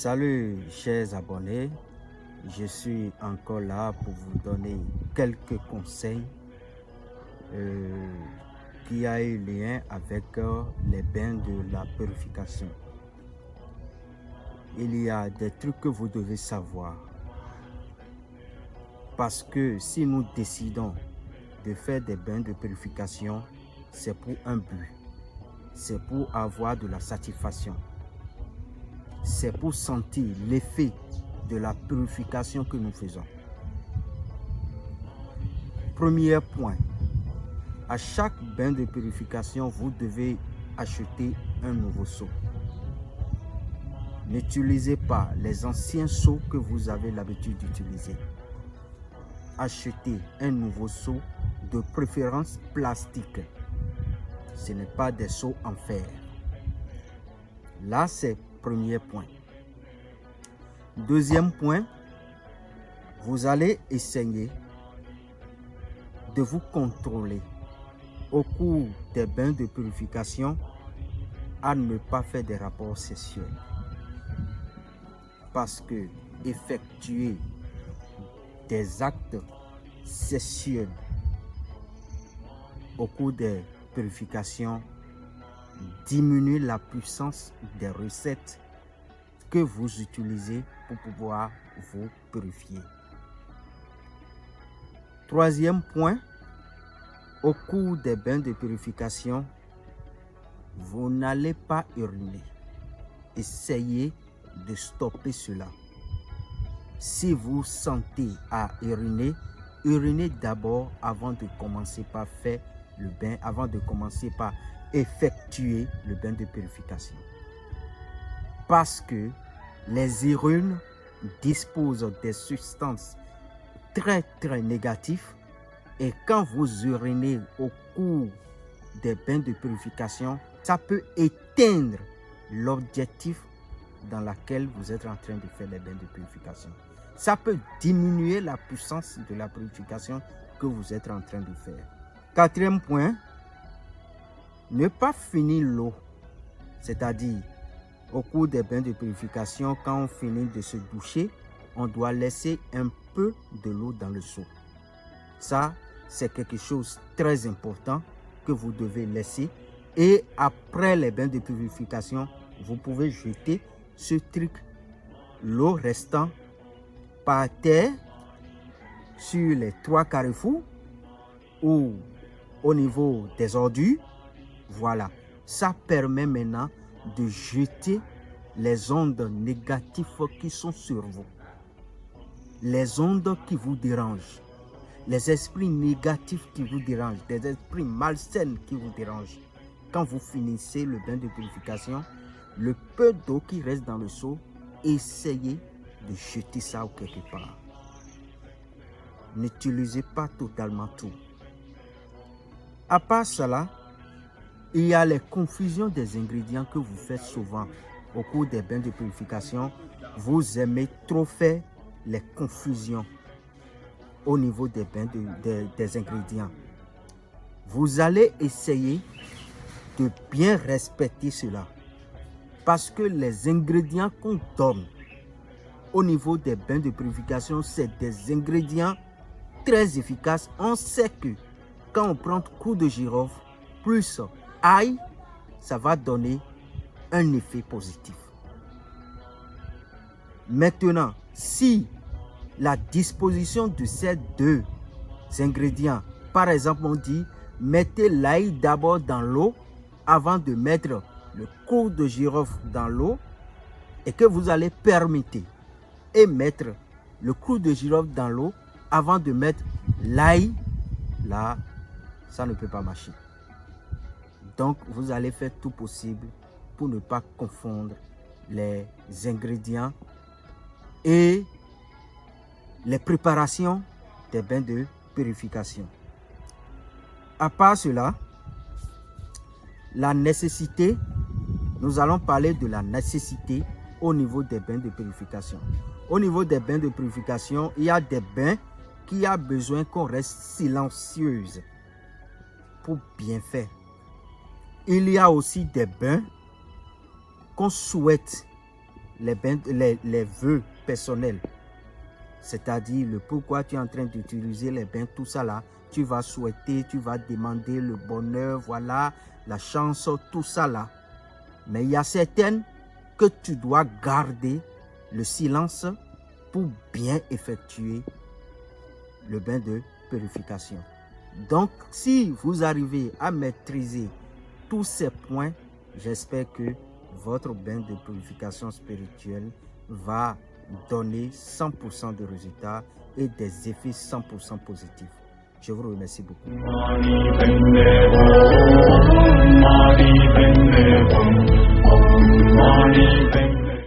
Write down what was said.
Salut chers abonnés, je suis encore là pour vous donner quelques conseils qui a eu lien avec les bains de la purification. Il y a des trucs que vous devez savoir parce que si nous décidons de faire des bains de purification, c'est pour un but, c'est pour avoir de la satisfaction. C'est pour sentir l'effet de la purification que nous faisons. Premier point, à chaque bain de purification, vous devez acheter un nouveau seau. N'utilisez pas les anciens seaux que vous avez l'habitude d'utiliser. Achetez un nouveau seau, de préférence plastique. Ce n'est pas des seaux en fer. Là, c'est premier point. Deuxième point, vous allez essayer de vous contrôler au cours des bains de purification à ne pas faire des rapports sexuels. Parce que effectuer des actes sexuels au cours des purifications diminue la puissance des recettes que vous utilisez pour pouvoir vous purifier. Troisième point, au cours des bains de purification, vous n'allez pas uriner. Essayez de stopper cela. Si vous sentez à uriner, urinez d'abord avant de commencer par faire le bain, avant de commencer par effectuer le bain de purification. Parce que les urines disposent des substances très négatives et quand vous urinez au cours des bains de purification, ça peut éteindre l'objectif dans lequel vous êtes en train de faire les bains de purification. Ça peut diminuer la puissance de la purification que vous êtes en train de faire. Quatrième point, ne pas finir l'eau, c'est-à-dire au cours des bains de purification, quand on finit de se doucher, on doit laisser un peu de l'eau dans le seau. Ça, c'est quelque chose de très important que vous devez laisser. Et après les bains de purification, vous pouvez jeter ce truc, l'eau restant par terre, sur les 3 carrefours ou au niveau des ordures. Voilà, ça permet maintenant de jeter les ondes négatives qui sont sur vous. Les ondes qui vous dérangent, les esprits négatifs qui vous dérangent, les esprits malsains qui vous dérangent. Quand vous finissez le bain de purification, le peu d'eau qui reste dans le seau, essayez de jeter ça quelque part. N'utilisez pas totalement tout. À part cela, il y a les confusions des ingrédients que vous faites souvent au cours des bains de purification. Vous aimez trop faire les confusions au niveau des bains des ingrédients. Vous allez essayer de bien respecter cela. Parce que les ingrédients qu'on donne au niveau des bains de purification, c'est des ingrédients très efficaces. On sait que quand on prend clou de girofle plus ail, ça va donner un effet positif. Maintenant, si la disposition de ces deux ingrédients, par exemple, on dit mettez l'ail d'abord dans l'eau avant de mettre le clou de girofle dans l'eau et que vous allez permettre et mettre le clou de girofle dans l'eau avant de mettre l'ail, là, ça ne peut pas marcher. Donc, vous allez faire tout possible pour ne pas confondre les ingrédients et les préparations des bains de purification. À part cela, la nécessité, nous allons parler de la nécessité au niveau des bains de purification. Au niveau des bains de purification, il y a des bains qui ont besoin qu'on reste silencieuse pour bien faire. Il y a aussi des bains qu'on souhaite les vœux personnels, c'est-à-dire le pourquoi tu es en train d'utiliser les bains, tout ça là, tu vas souhaiter, tu vas demander le bonheur, voilà, la chance, tout ça là. Mais il y a certaines que tu dois garder le silence pour bien effectuer le bain de purification. Donc, si vous arrivez à maîtriser tous ces points, j'espère que votre bain de purification spirituelle va donner 100% de résultats et des effets 100% positifs. Je vous remercie beaucoup.